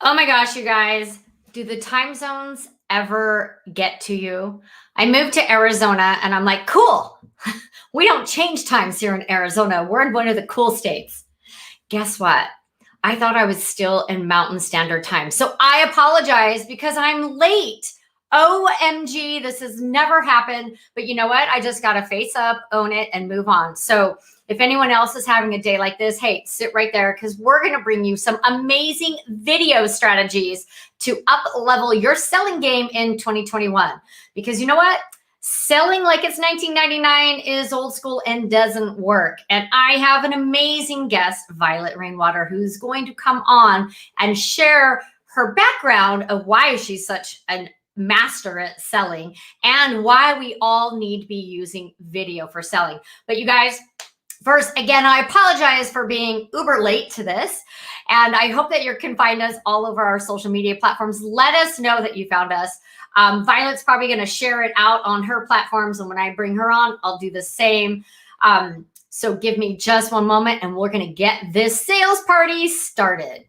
Oh my gosh, you guys, do the time zones ever get to you? I moved to Arizona and I'm like, cool. We don't change times here in Arizona. We're in one of the cool states. Guess what? I thought I was still in Mountain Standard Time. So I apologize because I'm late. OMG, this has never happened. But you know what? I just got to face up, own it, and move on. So if anyone else is having a day like this, hey, sit right there because we're going to bring you some amazing video strategies to up level your selling game in 2021. Because you know what? Selling like it's 1999 is old school and doesn't work. And I have an amazing guest, Violet Rainwater, who's going to come on and share her background of why she's such a master at selling and why we all need to be using video for selling. But you guys, first, again, I apologize for being uber late to this. And I hope that you can find us all over our social media platforms. Let us know that you found us. Violet's probably going to share it out on her platforms. And when I bring her on, I'll do the same. So give me just one moment and we're going to get this sales party started.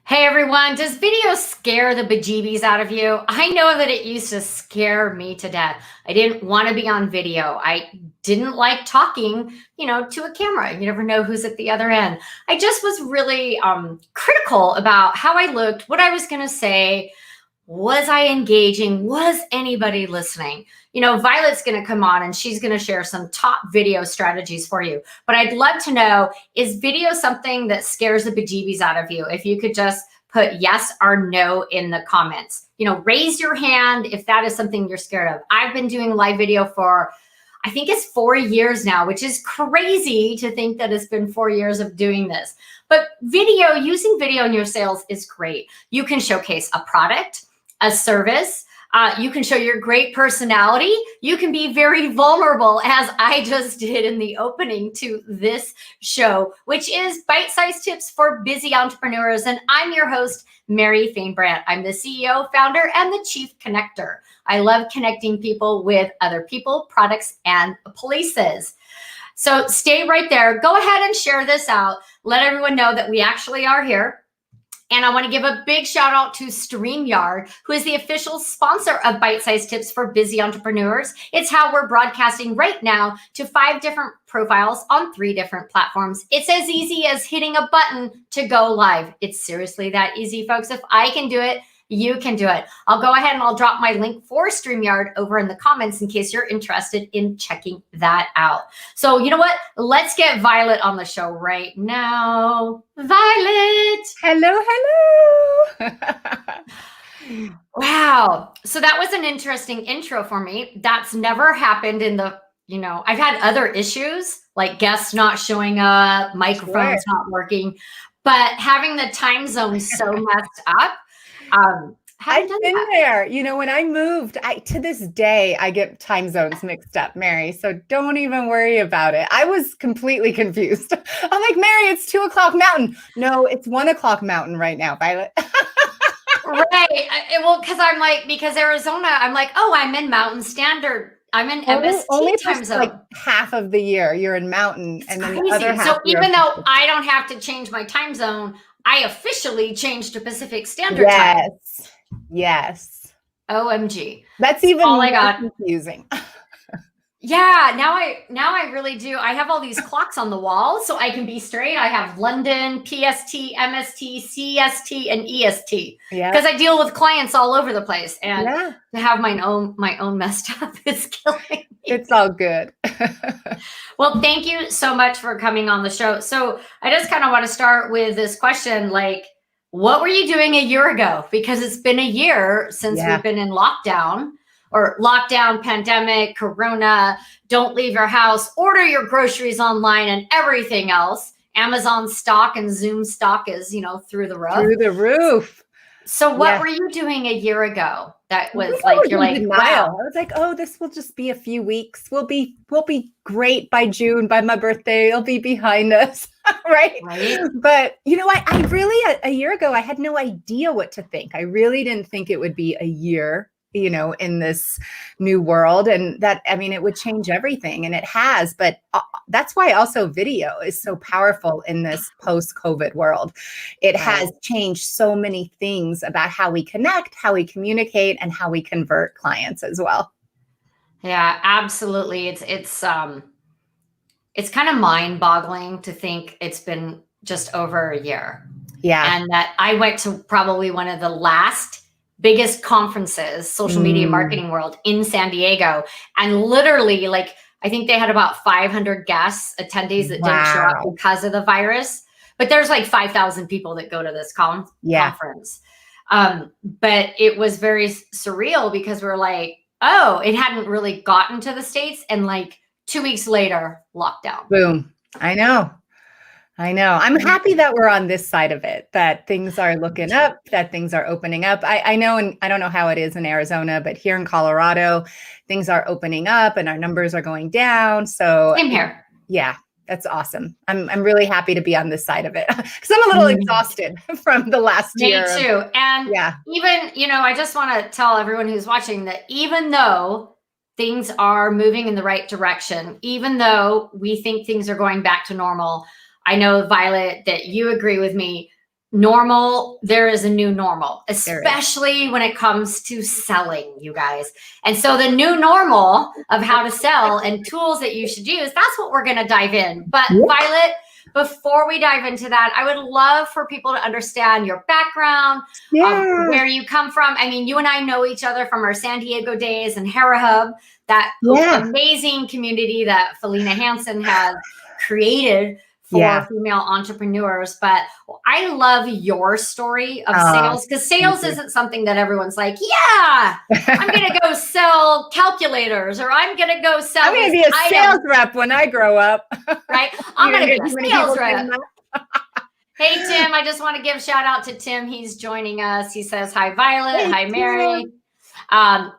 Hey everyone, does video scare the bejeebies out of you? I know that it used to scare me to death. I didn't want to be on video. I didn't like talking, to a camera. You never know who's at the other end. I just was really critical about how I looked, what I was going to say. Was I engaging? Was anybody listening? Violet's going to come on and she's going to share some top video strategies for you. But I'd love to know, is video something that scares the bejeebies out of you? If you could just put yes or no in the comments. Raise your hand if that is something you're scared of. I've been doing live video for, I think it's 4 years now, which is crazy to think that it's been 4 years of doing this. But using video in your sales is great. You can showcase a product, a service. You can show your great personality. You can be very vulnerable, as I just did in the opening to this show, which is Bite-Sized Tips for Busy Entrepreneurs. And I'm your host, Mary Fainbrandt. I'm the CEO, founder, and the chief connector. I love connecting people with other people, products, and places. So stay right there. Go ahead and share this out. Let everyone know that we actually are here. And I want to give a big shout out to StreamYard, who is the official sponsor of Bite-Sized Tips for Busy Entrepreneurs. It's how we're broadcasting right now to 5 different profiles on 3 different platforms. It's as easy as hitting a button to go live. It's seriously that easy, folks. If I can do it, you can do it. I'll go ahead and I'll drop my link for StreamYard over in the comments in case you're interested in checking that out. So you know what? Let's get Violet on the show right now. Violet. Hello, hello. Wow. So that was an interesting intro for me. That's never happened in the, I've had other issues like guests not showing up, microphones not working, but having the time zone so messed up. I've been there. When I moved, to this day, I get time zones mixed up, Mary. So don't even worry about it. I was completely confused. I'm like, Mary, it's 2 o'clock Mountain. No, it's 1 o'clock Mountain right now, Violet. Right. Well, because Arizona, I'm like, oh, I'm in Mountain Standard. I'm in MST only time zone. Like half of the year you're in Mountain, and then the other half. So even though I don't have to change my time zone, I officially changed to Pacific Standard Time. Yes. OMG. That's even more confusing. Yeah, now I really do. I have all these clocks on the wall so I can be straight. I have London, PST, MST, CST, and EST. Yeah. Because I deal with clients all over the place. And to have my own messed up is killing me. It's all good. Well, thank you so much for coming on the show. So I just kind of want to start with this question, like, what were you doing a year ago? Because it's been a year since we've been in lockdown. Or lockdown, pandemic, corona, don't leave your house, order your groceries online and everything else. Amazon stock and Zoom stock is, through the roof. Through the roof. So what were you doing a year ago that was like, you're like, wow. I was like, oh, this will just be a few weeks. We'll be great by June, by my birthday. It'll be behind us. Right. But I really, a year ago, I had no idea what to think. I really didn't think it would be a year, in this new world, and that, it would change everything, and it has. But that's why also video is so powerful in this post-COVID world. It has changed so many things about how we connect, how we communicate, and how we convert clients as well. Yeah, absolutely. It's kind of mind-boggling to think it's been just over a year. Yeah. And that I went to probably one of the last biggest conferences, social media marketing world, in San Diego. And literally, like, I think they had about 500 guests, attendees that didn't show up because of the virus. But there's like 5,000 people that go to this conference. But it was very surreal because we're like, oh, it hadn't really gotten to the States. And like 2 weeks later, lockdown. Boom. I know. I'm happy that we're on this side of it, that things are looking up, that things are opening up. I know, and I don't know how it is in Arizona, but here in Colorado, things are opening up and our numbers are going down. So same here. Yeah, that's awesome. I'm really happy to be on this side of it because I'm a little exhausted from the last year. Me too. And even, I just want to tell everyone who's watching that even though things are moving in the right direction, even though we think things are going back to normal, I know, Violet, that you agree with me. Normal, there is a new normal, especially when it comes to selling, you guys. And so the new normal of how to sell and tools that you should use, that's what we're going to dive in. But Violet, before we dive into that, I would love for people to understand your background, where you come from. I mean, you and I know each other from our San Diego days and Hera Hub, that amazing community that Felina Hansen has created for female entrepreneurs. But I love your story of sales, because sales isn't something that everyone's like, I'm going to go sell calculators, or I'm going to go sell. I'm going to be a sales rep when I grow up. Right. I'm going to be a sales rep. Hey, Tim, I just want to give a shout out to Tim. He's joining us. He says, hi, Violet. Hi, Mary.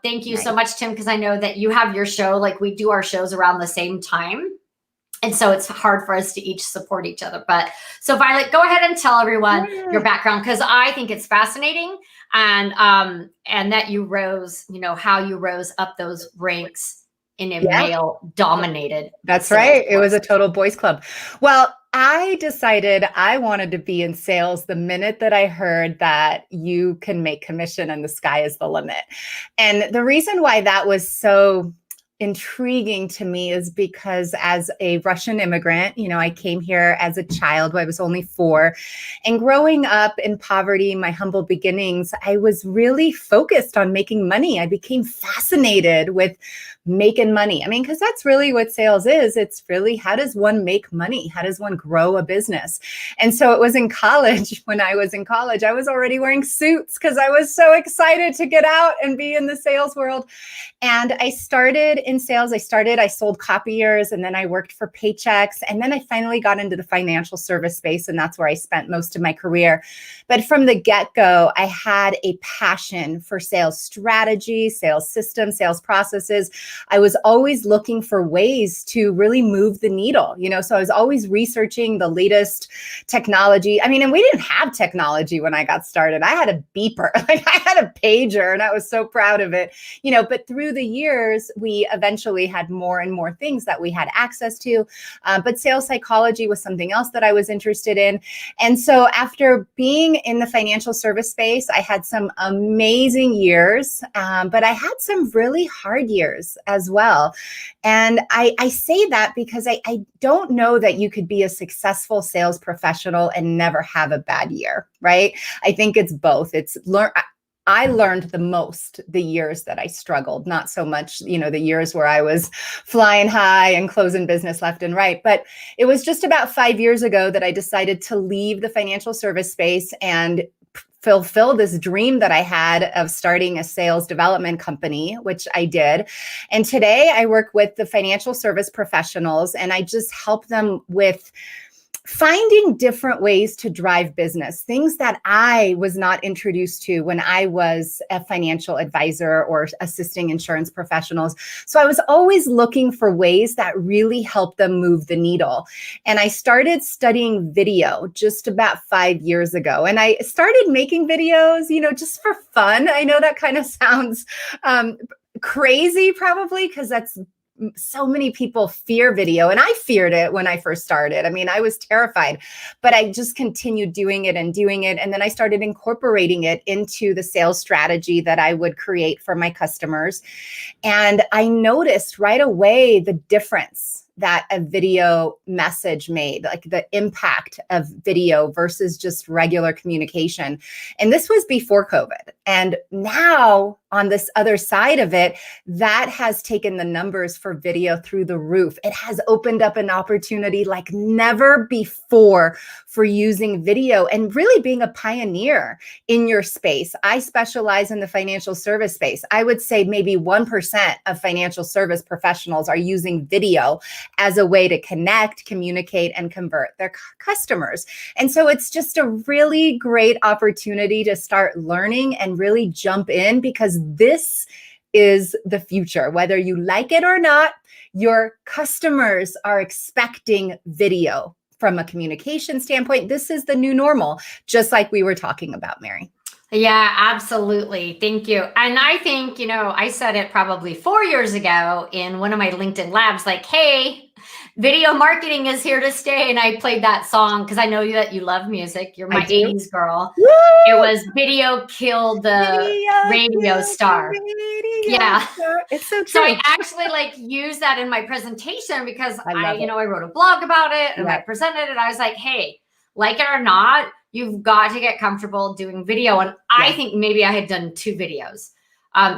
Thank you so much, Tim, because I know that you have your show. Like, we do our shows around the same time. And so it's hard for us to each support each other. But so Violet, go ahead and tell everyone your background, because I think it's fascinating, and that you rose, how you rose up those ranks in a male dominated. That's right. It was a total boys club. Well, I decided I wanted to be in sales the minute that I heard that you can make commission and the sky is the limit. And the reason why that was so intriguing to me is because as a Russian immigrant, I came here as a child when I was only 4, and growing up in poverty, my humble beginnings, I was really focused on making money. I became fascinated with making money. Because that's really what sales is. It's really, how does one make money? How does one grow a business? And so it was in college. When I was in college, I was already wearing suits because I was so excited to get out and be in the sales world. And I started in sales. I sold copiers, and then I worked for paychecks. And then I finally got into the financial service space, and that's where I spent most of my career. But from the get-go, I had a passion for sales strategy, sales systems, sales processes. I was always looking for ways to really move the needle, so I was always researching the latest technology. And we didn't have technology when I got started. I had a beeper, I had a pager, and I was so proud of it, but through the years, we eventually had more and more things that we had access to. But sales psychology was something else that I was interested in. And so after being in the financial service space, I had some amazing years, but I had some really hard years as well. And I say that because I don't know that you could be a successful sales professional and never have a bad year, right? I think it's both. I learned the most the years that I struggled, not so much, the years where I was flying high and closing business left and right. But it was just about 5 years ago that I decided to leave the financial service space and fulfill this dream that I had of starting a sales development company, which I did. And today I work with the financial service professionals, and I just help them with finding different ways to drive business, things that I was not introduced to when I was a financial advisor or assisting insurance professionals. So I was always looking for ways that really help them move the needle. And I started studying video just about 5 years ago. And I started making videos, just for fun. I know that kind of sounds crazy probably, because that's so many people fear video, and I feared it when I first started. I mean, I was terrified, but I just continued doing it. And then I started incorporating it into the sales strategy that I would create for my customers. And I noticed right away the difference that a video message made, like the impact of video versus just regular communication. And this was before COVID. And now on this other side of it, that has taken the numbers for video through the roof. It has opened up an opportunity like never before for using video and really being a pioneer in your space. I specialize in the financial service space. I would say maybe 1% of financial service professionals are using video as a way to connect, communicate, and convert their customers. And so it's just a really great opportunity to start learning and really jump in, because this is the future. Whether you like it or not, your customers are expecting video from a communication standpoint. This is the new normal, just like we were talking about, Mary. Yeah, absolutely. Thank you. And I think, I said it probably 4 years ago in one of my LinkedIn labs, like, hey, video marketing is here to stay. And I played that song because I know that you love music. You're my 80s girl. Woo! It was Video Killed the Radio Star. Yeah. It's so true. So I actually use that in my presentation because I wrote a blog about it and I presented it. I was like, hey, like it or not, you've got to get comfortable doing video. And I think maybe I had done 2 videos.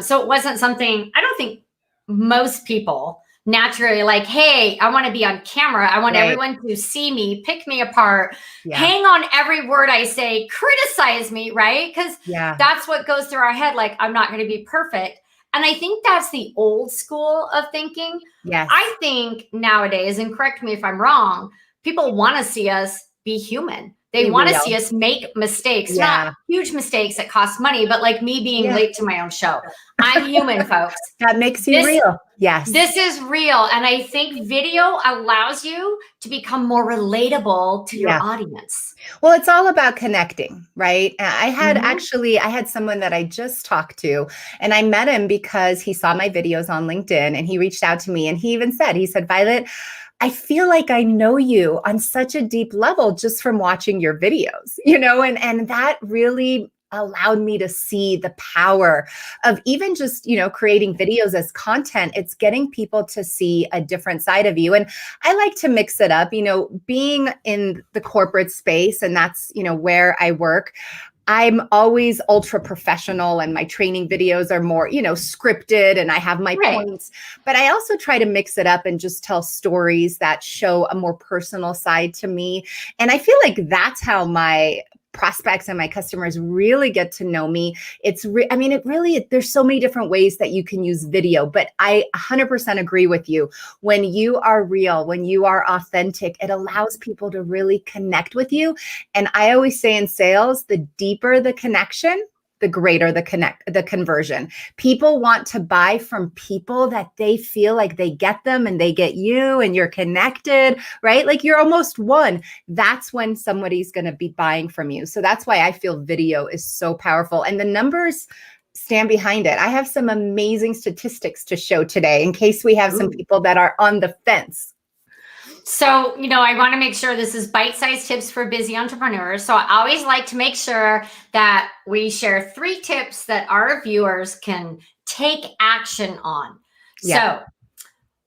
So it wasn't something, I don't think most people naturally like, hey, I want to be on camera. I want everyone to see me, pick me apart, hang on every word I say, criticize me, right? Because that's what goes through our head. Like, I'm not going to be perfect. And I think that's the old school of thinking. Yes. I think nowadays, and correct me if I'm wrong, people want to see us be human. They want to see us make mistakes, not huge mistakes that cost money, but like me being late to my own show. I'm human, folks. That makes you real. Yes. This is real. And I think video allows you to become more relatable to your audience. Well, it's all about connecting, right? I had someone that I just talked to, and I met him because he saw my videos on LinkedIn, and he reached out to me, and he said, Violet, I feel like I know you on such a deep level just from watching your videos, and that really allowed me to see the power of even just, creating videos as content. It's getting people to see a different side of you. And I like to mix it up, being in the corporate space, and that's, where I work. I'm always ultra professional, and my training videos are more, scripted, and I have my points, but I also try to mix it up and just tell stories that show a more personal side to me. And I feel like that's how my prospects and my customers really get to know me. There's so many different ways that you can use video, but I 100% agree with you. When you are real, when you are authentic, it allows people to really connect with you. And I always say in sales, the deeper the connection, the greater the conversion. People want to buy from people that they feel like they get them and they get you and you're connected, right? Like you're almost one. That's when somebody's going to be buying from you. So that's why I feel video is so powerful. And the numbers stand behind it. I have some amazing statistics to show today in case we have some people that are on the fence. So, I want to make sure this is bite-sized tips for busy entrepreneurs. So I always like to make sure that we share 3 tips that our viewers can take action on. So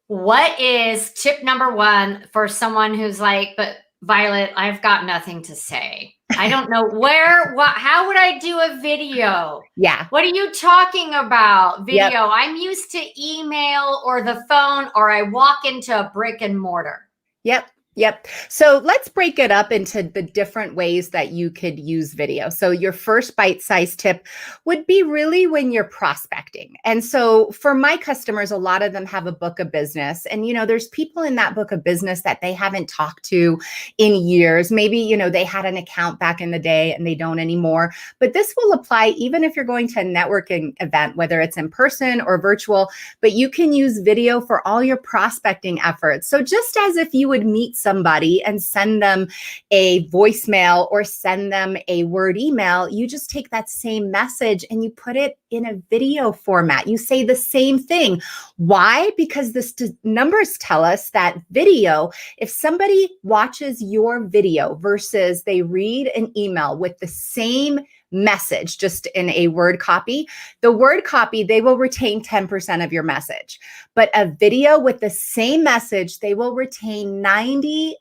what is tip number 1 for someone who's like, but Violet, I've got nothing to say. I don't know how would I do a video? Yeah. What are you talking about? Video. I'm used to email or the phone, or I walk into a brick and mortar. Yep. Yep. So let's break it up into the different ways that you could use video. So your first bite-sized tip would be really when you're prospecting. And so for my customers, a lot of them have a book of business. And, there's people in that book of business that they haven't talked to in years. Maybe, they had an account back in the day and they don't anymore. But this will apply even if you're going to a networking event, whether it's in person or virtual, but you can use video for all your prospecting efforts. So just as if you would meet somebody and send them a voicemail or send them a word email, you just take that same message and you put it in a video format. You say the same thing. Why? Because the numbers tell us that video, if somebody watches your video versus they read an email with the same message, just in a word copy, the word copy, they will retain 10% of your message. But a video with the same message, they will retain 95%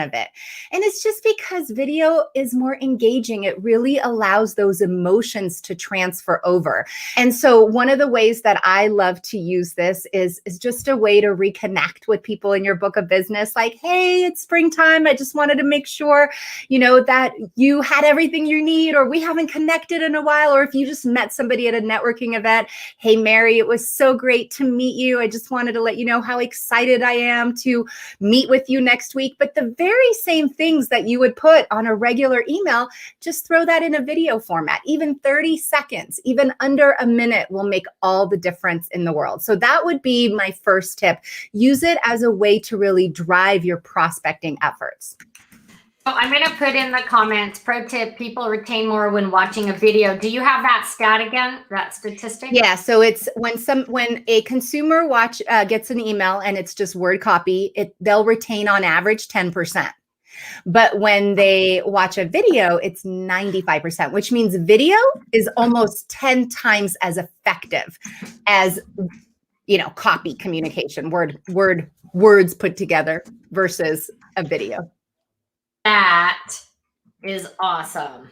of it. And it's just because video is more engaging. It really allows those emotions to transfer over. And so one of the ways that I love to use this is just a way to reconnect with people in your book of business. Like, hey, it's springtime. I just wanted to make sure, that you had everything you need, or we haven't connected in a while. Or if you just met somebody at a networking event, hey, Mary, it was so great to meet you. I just wanted to let you know how excited I am to meet with you next week. But the very same things that you would put on a regular email, just throw that in a video format. Even 30 seconds, even under a minute will make all the difference in the world. So that would be my first tip. Use it as a way to really drive your prospecting efforts. So I'm going to put in the comments, pro tip, people retain more when watching a video. Do you have that stat again, that statistic? Yeah. So it's when a consumer gets an email and it's just word copy, they'll retain on average 10%. But when they watch a video, it's 95%, which means video is almost 10 times as effective as, copy communication, words put together versus a video. That is awesome.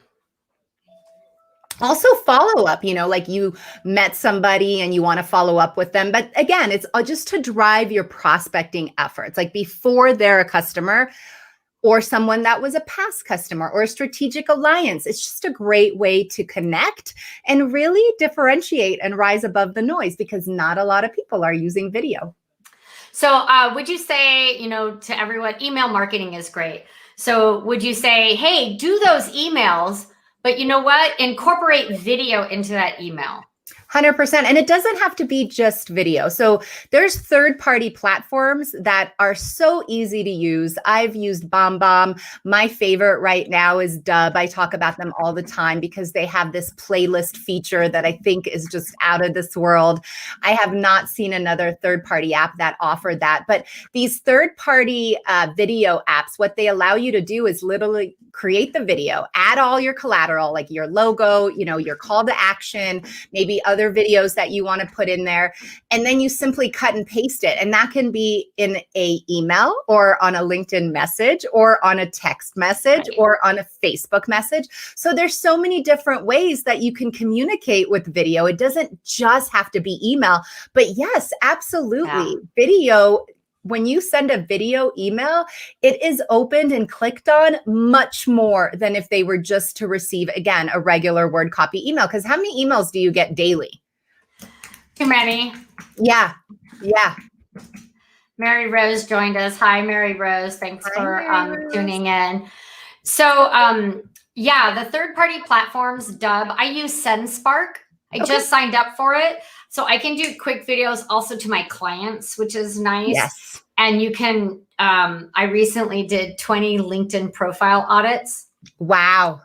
Also follow up, like you met somebody and you want to follow up with them. But again, it's just to drive your prospecting efforts, like before they're a customer or someone that was a past customer or a strategic alliance. It's just a great way to connect and really differentiate and rise above the noise, because not a lot of people are using video. So would you say, to everyone, email marketing is great. So would you say, hey, do those emails, but you know what? Incorporate video into that email. 100%. And it doesn't have to be just video. So there's third-party platforms that are so easy to use. I've used BombBomb. My favorite right now is Dub. I talk about them all the time because they have this playlist feature that I think is just out of this world. I have not seen another third-party app that offered that. But these third-party video apps, what they allow you to do is literally create the video, add all your collateral, like your logo, your call to action, maybe other videos that you want to put in there. And then you simply cut and paste it. And that can be in a email or on a LinkedIn message or on a text message or on a Facebook message. So there's so many different ways that you can communicate with video. It doesn't just have to be email, but yes, absolutely. Yeah. Video. When you send a video email, it is opened and clicked on much more than if they were just to receive, again, a regular word copy email. Because how many emails do you get daily? Too many. Yeah. Mary Rose joined us. Hi, Mary Rose. Thanks for tuning in. So, the third-party platforms, Dub, I use SendSpark. I just signed up for it. So I can do quick videos also to my clients, which is nice. Yes. And you can, I recently did 20 LinkedIn profile audits. Wow.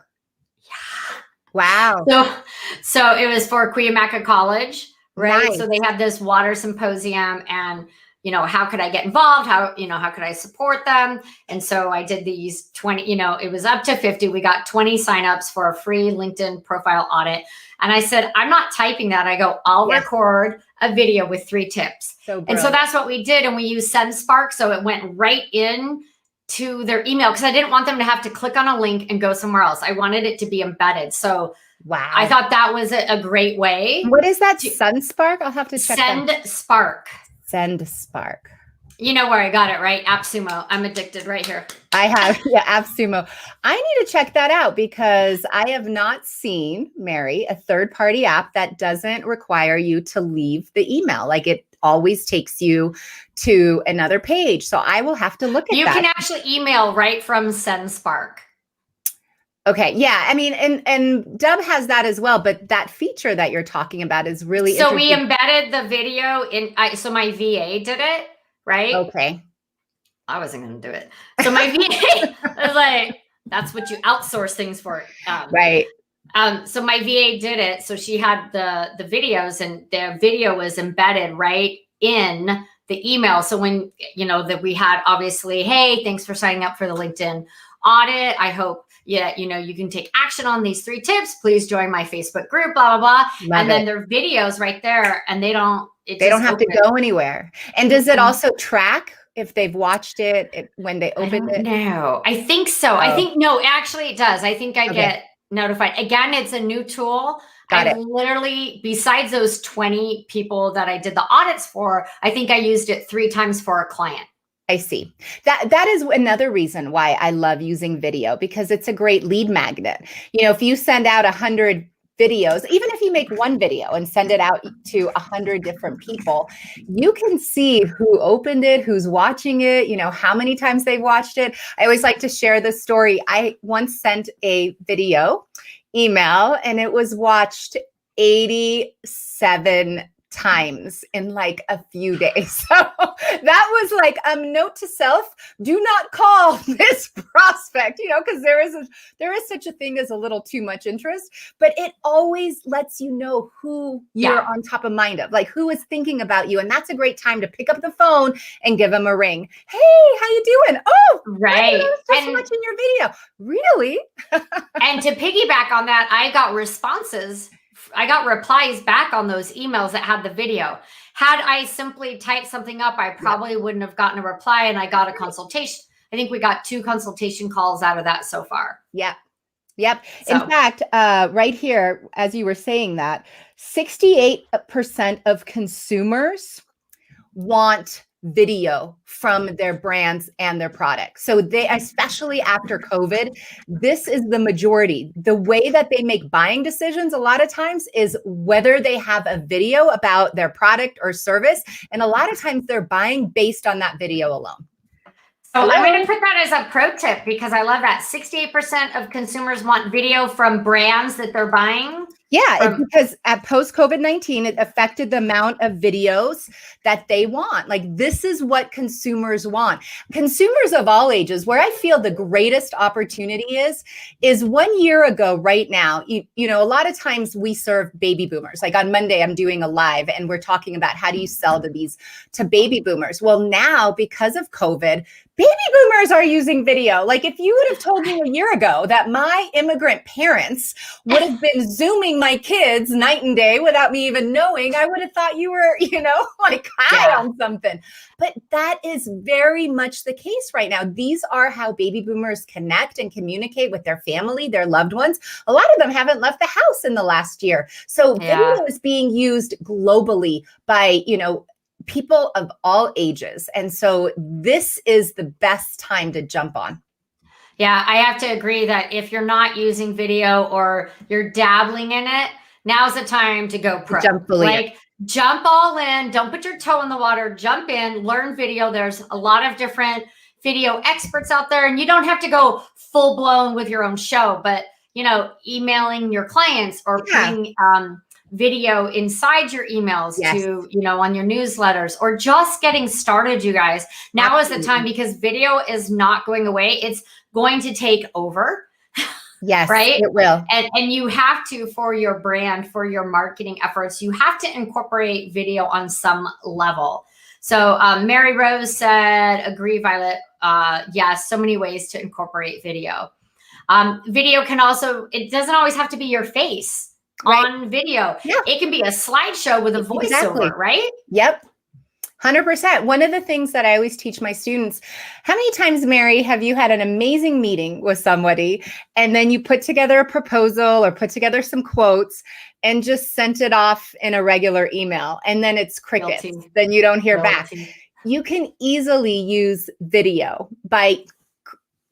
Yeah. Wow. So it was for Cuyamaca College, right? Nice. So they had this water symposium and, how could I get involved? How could I support them? And so I did these 20, it was up to 50. We got 20 signups for a free LinkedIn profile audit. And I said, I'm not typing that. I go, I'll record a video with 3 tips. And so that's what we did. And we used SendSpark. So it went right in to their email because I didn't want them to have to click on a link and go somewhere else. I wanted it to be embedded. So wow, I thought that was a great way. What is that? SendSpark? I'll have to check SendSpark. SendSpark. You know where I got it, right? AppSumo. I'm addicted right here. I have, yeah, AppSumo. I need to check that out because I have not seen, Mary, a third-party app that doesn't require you to leave the email. Like it always takes you to another page. So I will have to look at that. You can actually email right from SendSpark. Okay. Yeah. I mean, and Dub has that as well, but that feature that you're talking about is really so we embedded the video in, so my VA did it, right? Okay. I wasn't going to do it. So my VA was like, that's what you outsource things for. Right. So my VA did it. So she had the videos, and the video was embedded right in the email. So when, that we had obviously, hey, thanks for signing up for the LinkedIn audit. I hope, you can take action on these 3 tips. Please join my Facebook group, blah, blah, blah. Love then their videos right there, and they don't have to go anywhere. And does it also track if they've watched it when they open it? No, I think so. I think, no, actually it does. I think I get notified. Again, it's a new tool. Literally, besides those 20 people that I did the audits for, I think I used it 3 times for a client. I see. That is another reason why I love using video, because it's a great lead magnet. If you send out 100 videos, even if you make one video and send it out to 100 different people, you can see who opened it, who's watching it, how many times they've watched it. I always like to share this story. I once sent a video email and it was watched 87 times in like a few days. So that was like note to self: do not call this prospect, because there is such a thing as a little too much interest, but it always lets you know who you're on top of mind of, like who is thinking about you. And that's a great time to pick up the phone and give them a ring. Hey, how you doing? Oh, right. I was just watching your video. Really? And to piggyback on that, I got replies back on those emails that had the video. Had I simply typed something up, I probably wouldn't have gotten a reply, and I got a consultation. I think we got 2 consultation calls out of that so far. Yep. So. In fact, right here, as you were saying that, 68% of consumers want video from their brands and their products. So they, especially after COVID, this is the majority. The way that they make buying decisions a lot of times is whether they have a video about their product or service. And a lot of times they're buying based on that video alone. So I'm going to put that as a pro tip, because I love that. 68% of consumers want video from brands that they're buying. Yeah, because at post-COVID-19, it affected the amount of videos that they want. Like, this is what consumers want. Consumers of all ages, where I feel the greatest opportunity is 1 year ago right now, a lot of times we serve baby boomers. Like on Monday, I'm doing a live and we're talking about how do you sell to baby boomers. Well, now because of COVID, baby boomers are using video. Like if you would have told me a year ago that my immigrant parents would have been Zooming my kids night and day without me even knowing, I would have thought you were, like high on something. But that is very much the case right now. These are how baby boomers connect and communicate with their family, their loved ones. A lot of them haven't left the house in the last year. So video is being used globally by, people of all ages. And so this is the best time to jump on. Yeah, I have to agree that if you're not using video or you're dabbling in it, now's the time to go pro. Jump all in. Don't put your toe in the water. Jump in, learn video. There's a lot of different video experts out there, and you don't have to go full blown with your own show, but emailing your clients or putting video inside your emails to, on your newsletters, or just getting started, you guys. Now is the time, because video is not going away. It's going to take over. Yes, right? It will. And you have to, for your brand, for your marketing efforts, you have to incorporate video on some level. So Mary Rose said, agree, Violet. Yes, so many ways to incorporate video. Video can also, it doesn't always have to be your face. On video. Yeah. It can be a slideshow with a voiceover, right? Yep. 100%. One of the things that I always teach my students, how many times, Mary, have you had an amazing meeting with somebody and then you put together a proposal or put together some quotes and just sent it off in a regular email, and then it's crickets? Then you don't hear back. You can easily use video by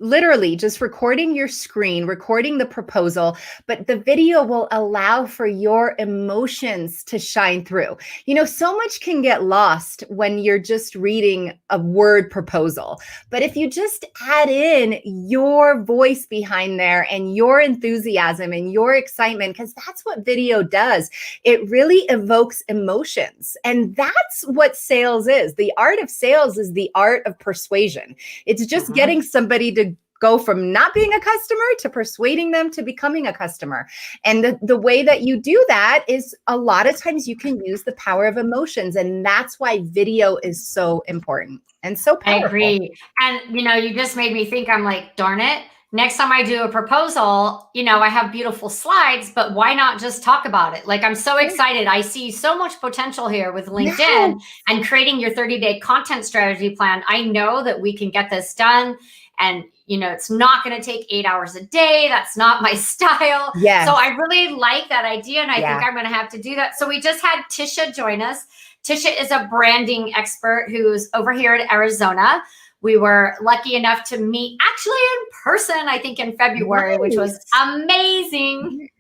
literally just recording your screen, recording the proposal, but the video will allow for your emotions to shine through. You know, so much can get lost when you're just reading a word proposal. But if you just add in your voice behind there and your enthusiasm and your excitement, because that's what video does, it really evokes emotions. And that's what sales is. The art of sales is the art of persuasion. It's just getting somebody to go from not being a customer to persuading them to becoming a customer. And the way that you do that is a lot of times you can use the power of emotions. And that's why video is so important and so powerful. I agree. And, you know, you just made me think, I'm like, darn it. Next time I do a proposal, you know, I have beautiful slides, but why not just talk about it? Like, I'm so excited. I see so much potential here with LinkedIn and creating your 30-day content strategy plan. I know that we can get this done. And, you know, it's not going to take 8 hours a day. That's not my style. Yes. So I really like that idea. And I think I'm going to have to do that. So we just had Tisha join us. Tisha is a branding expert who's over here in Arizona. We were lucky enough to meet actually in person, I think in February, which was amazing.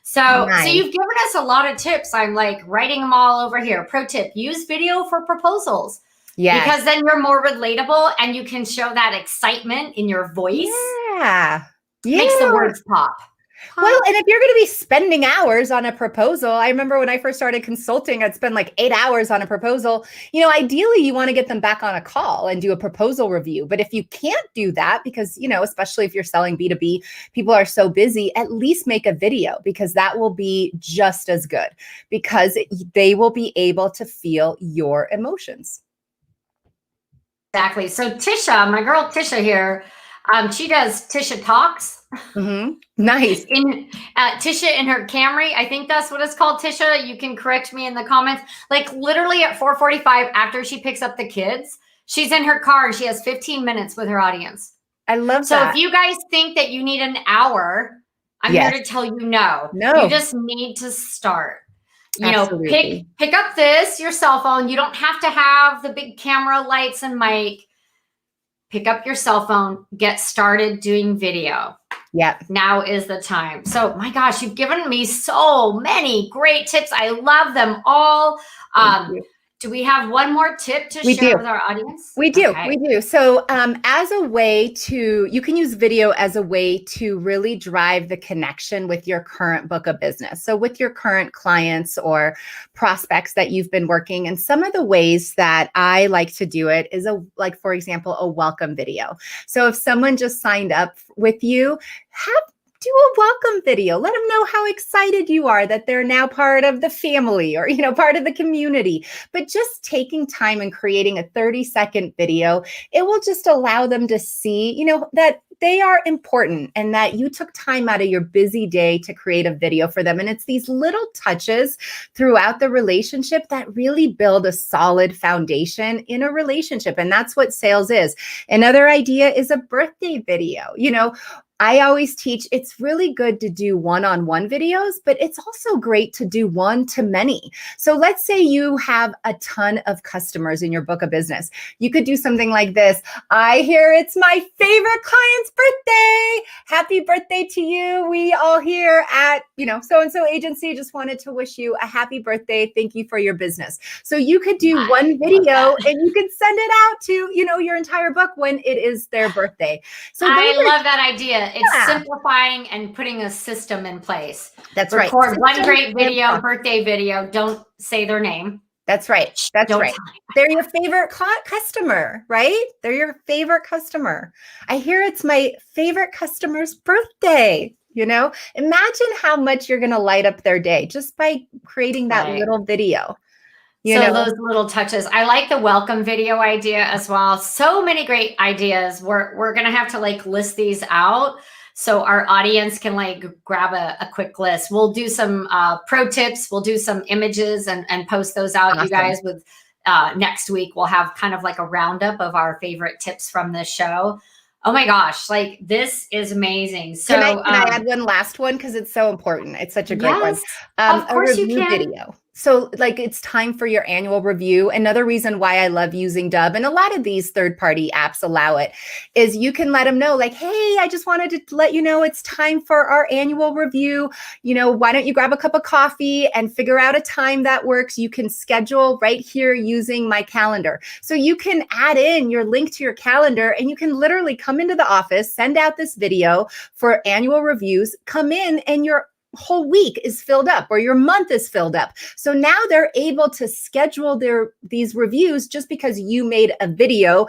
So you've given us a lot of tips. I'm like writing them all over here. Pro tip, use video for proposals. Yeah. Because then you're more relatable and you can show that excitement in your voice. Yeah. Makes the words pop. Well, and if you're going to be spending hours on a proposal, I remember when I first started consulting, I'd spend like 8 hours on a proposal. You know, ideally you want to get them back on a call and do a proposal review. But if you can't do that, because, you know, especially if you're selling B2B, people are so busy, at least make a video, because that will be just as good, because they will be able to feel your emotions. Exactly. So Tisha, my girl Tisha here, she does Tisha Talks. Nice. Tisha in her Camry, I think that's what it's called. Tisha, you can correct me in the comments. Like literally at 4:45 after she picks up the kids, she's in her car and she has 15 minutes with her audience. I love that. So if you guys think that you need an hour, I'm here to tell you no. You just need to start. You know, pick up your cell phone. You don't have to have the big camera, lights, and mic. Pick up your cell phone, get started doing video. Now is the time. So my gosh, you've given me so many great tips. I love them all. Do we have one more tip to share with our audience? We do. So as a way to, you can use video as a way to really drive the connection with your current book of business. So with your current clients or prospects that you've been working. And some of the ways that I like to do it is like, for example, a welcome video. So if someone just signed up with you, do a welcome video. Let them know how excited you are that they're now part of the family or, you know, part of the community. But just taking time and creating a 30-second video, it will just allow them to see, you know, that they are important and that you took time out of your busy day to create a video for them. And it's these little touches throughout the relationship that really build a solid foundation in a relationship. And that's what sales is. Another idea is a birthday video. You know, I always teach it's really good to do one-on-one videos, but it's also great to do one-to-many. So let's say you have a ton of customers in your book of business. You could do something like this. I hear it's my favorite client's birthday. Happy birthday to you. We all here at, you know, so-and-so agency just wanted to wish you a happy birthday. Thank you for your business. So you could do one video and you could send it out to, you know, your entire book when it is their birthday. So I love that idea. It's simplifying and putting a system in place. That's right. Record one great video, birthday video. Don't say their name. That's right. That's right. They're your favorite customer, right? They're your favorite customer. I hear it's my favorite customer's birthday. You know, imagine how much you're going to light up their day just by creating that little video. You know, those little touches. I like the welcome video idea as well. So many great ideas. We're going to have to like list these out so our audience can like grab a quick list. We'll do some pro tips. We'll do some images and post those out. You guys with next week, we'll have kind of like a roundup of our favorite tips from this show. Oh my gosh, like this is amazing. So can I add one last one? Because it's so important. It's such a great one. Of course a review you can. video. So like it's time for your annual review. Another reason why I love using Dub, and a lot of these third-party apps allow it, is you can let them know like, hey, I just wanted to let you know it's time for our annual review. You know, why don't you grab a cup of coffee and figure out a time that works? You can schedule right here using my calendar. So you can add in your link to your calendar and you can literally come into the office, send out this video for annual reviews, come in and your whole week is filled up or your month is filled up. So now they're able to schedule these reviews just because you made a video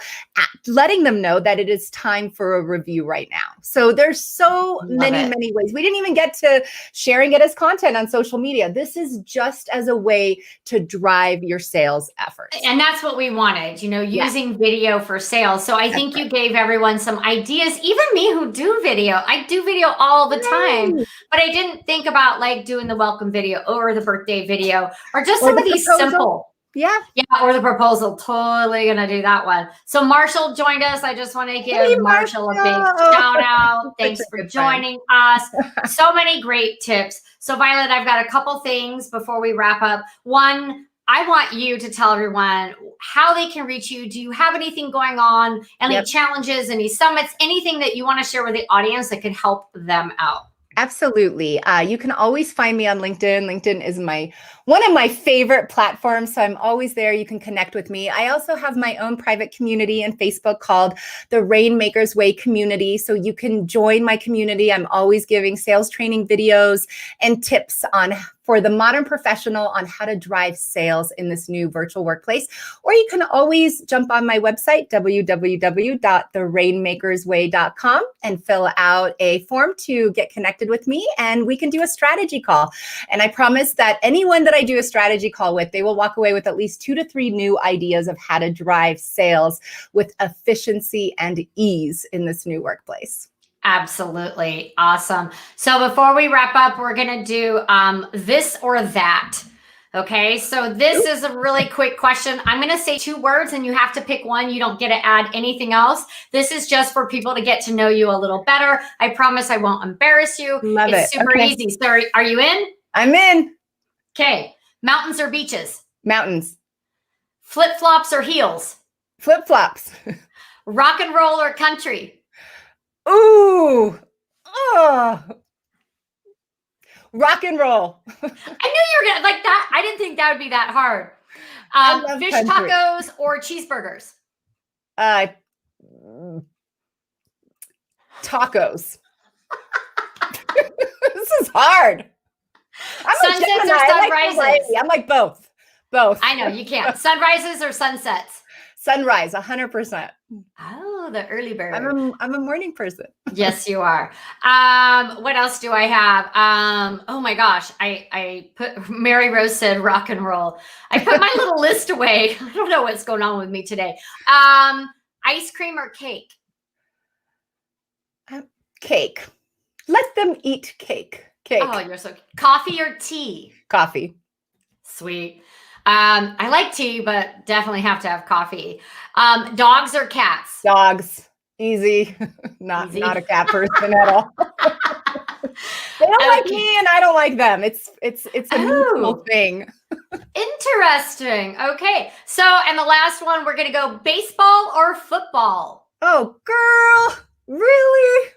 letting them know that it is time for a review right now. So there's so many ways. We didn't even get to sharing it as content on social media. This is just as a way to drive your sales efforts. And that's what we wanted, you know, using video for sales. So I think you gave everyone some ideas, even me who do video. I do video all the time, but I didn't think about like doing the welcome video or the birthday video or just some of these simple. Yeah, or the proposal. Totally gonna do that one. So Marshall joined us. I just want to give Marshall a big shout out. Thanks for joining us. So many great tips. So Violet, I've got a couple things before we wrap up. One, I want you to tell everyone how they can reach you. Do you have anything going on? Any challenges, any summits, anything that you want to share with the audience that could help them out? Absolutely. You can always find me on LinkedIn. LinkedIn is one of my favorite platforms, so I'm always there. You can connect with me. I also have my own private community on Facebook called the Rainmaker's Way Community, so you can join my community. I'm always giving sales training videos and tips for the modern professional on how to drive sales in this new virtual workplace. Or you can always jump on my website, www.therainmakersway.com, and fill out a form to get connected with me, and we can do a strategy call. And I promise that anyone that I do a strategy call with, they will walk away with at least 2 to 3 new ideas of how to drive sales with efficiency and ease in this new workplace. Absolutely. Awesome. So before we wrap up, we're going to do this or that. Okay. So this is a really quick question. I'm going to say 2 words and you have to pick one. You don't get to add anything else. This is just for people to get to know you a little better. I promise I won't embarrass you. It's super easy. So are you in? I'm in. Okay. Mountains or beaches? Mountains. Flip-flops or heels? Flip-flops. Rock and roll or country? Ooh, rock and roll. I knew you were gonna like that. I didn't think that would be that hard. Fish country. Tacos or cheeseburgers? Tacos. This is hard. Sunsets or sunrises? I'm like both. I know you can't. Sunrises or sunsets? Sunrise, 100%. Oh, the early bird. I'm a morning person. Yes, you are. What else do I have? Oh my gosh, I put Mary Rose said rock and roll. I put my little list away. I don't know what's going on with me today. Ice cream or cake? Cake. Let them eat cake. Cake. Oh, you're so. Coffee or tea? Coffee. Sweet. I like tea, but definitely have to have coffee. Dogs or cats? Dogs. Easy. Not a cat person at all. They don't like me and I don't like them. It's a mutual thing. Interesting. Okay. So, and the last one, we're going to go baseball or football? Oh, girl. Really?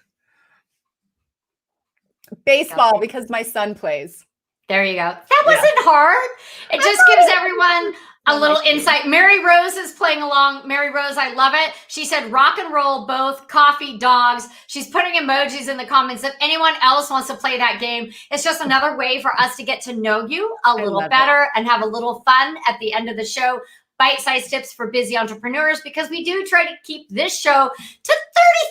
Baseball, because my son plays. There you go. That wasn't hard. It just gives everyone a little insight. Mary Rose is playing along. Mary Rose, I love it. She said rock and roll, both coffee, dogs. She's putting emojis in the comments. If anyone else wants to play that game, it's just another way for us to get to know you a little better and have a little fun at the end of the show. Bite-sized tips for busy entrepreneurs, because we do try to keep this show to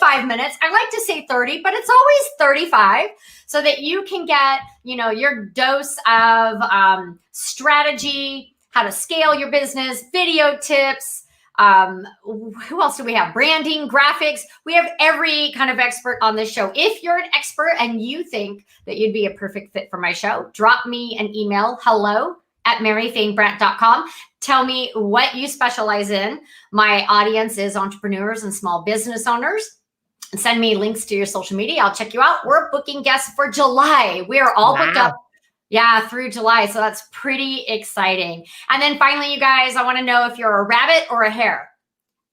35 minutes. I like to say 30, but it's always 35, so that you can get, your dose of strategy, how to scale your business, video tips. Who else do we have? Branding, graphics. We have every kind of expert on this show. If you're an expert and you think that you'd be a perfect fit for my show, drop me an email, hello@maryfainbrandt.com. Tell me what you specialize in. My audience is entrepreneurs and small business owners. And send me links to your social media. I'll check you out. We're booking guests for July. We are all booked up. Yeah, through July. So that's pretty exciting. And then finally, you guys, I want to know if you're a rabbit or a hare.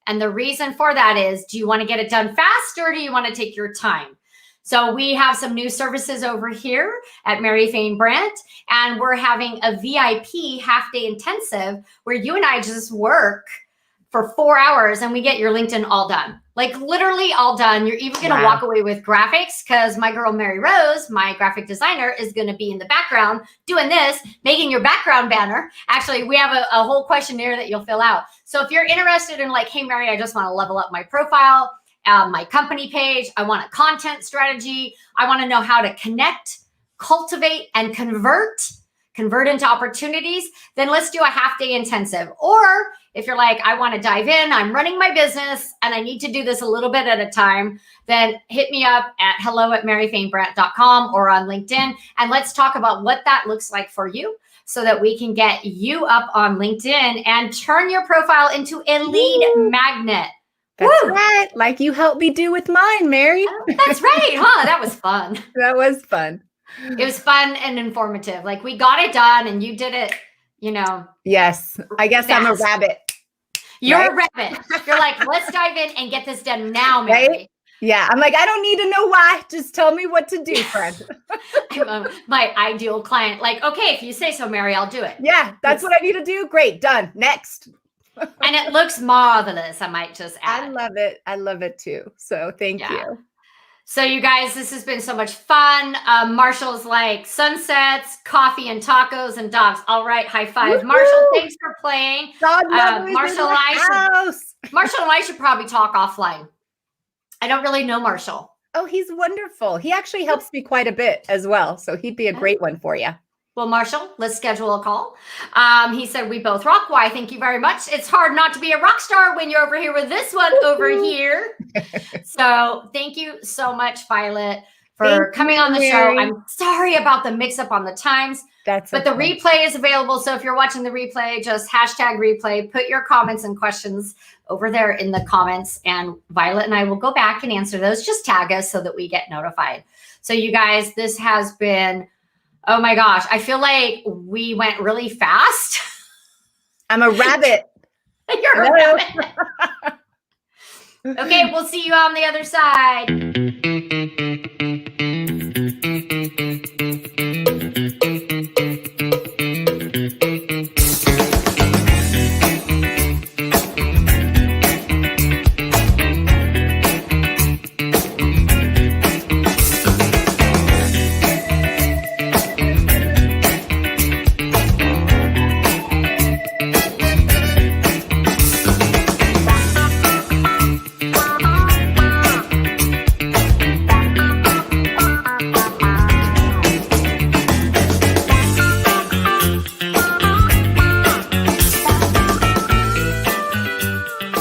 And the reason for that is, do you want to get it done fast or do you want to take your time? So we have some new services over here at Mary Fane Brandt, and we're having a VIP half-day intensive where you and I just work for 4 hours and we get your LinkedIn all done. Like literally all done. You're even going to walk away with graphics because my girl, Mary Rose, my graphic designer, is going to be in the background doing this, making your background banner. Actually, we have a whole questionnaire that you'll fill out. So if you're interested in like, hey, Mary, I just want to level up my profile, my company page, I want a content strategy, I want to know how to connect, cultivate, and convert into opportunities, then let's do a half-day intensive. Or if you're like, I want to dive in, I'm running my business and I need to do this a little bit at a time, then hit me up at hello@maryfanebrandt.com or on LinkedIn. And let's talk about what that looks like for you so that we can get you up on LinkedIn and turn your profile into a lead magnet. That's right. Like you helped me do with mine, Mary. Oh, that's right, huh? That was fun. That was fun. It was fun and informative. Like we got it done and you did it, you know. Yes. I guess fast. I'm a rabbit. You're a rabbit. You're like, let's dive in and get this done now, Mary. Right? Yeah. I'm like, I don't need to know why. Just tell me what to do, friend. My ideal client. Like, okay, if you say so, Mary, I'll do it. Yeah. That's what I need to do. Great. Done. Next. And it looks marvelous. I might just add. I love it. I love it too. So thank you. So you guys, this has been so much fun. Marshall's like sunsets, coffee and tacos and dogs. All right, high five. Woo-hoo! Marshall, thanks for playing. Marshall and I should probably talk offline. I don't really know Marshall. Oh, he's wonderful. He actually helps me quite a bit as well. So he'd be a great one for you. Well, Marshall, let's schedule a call. He said, we both rock. Why? Thank you very much. It's hard not to be a rock star when you're over here with this one over here. So thank you so much, Violet, for coming on the show. I'm sorry about the mix up on the times, but the replay is available. So if you're watching the replay, just hashtag replay, put your comments and questions over there in the comments, and Violet and I will go back and answer those. Just tag us so that we get notified. So you guys, this has been, oh my gosh, I feel like we went really fast. I'm a rabbit. You're a rabbit. Okay, we'll see you on the other side.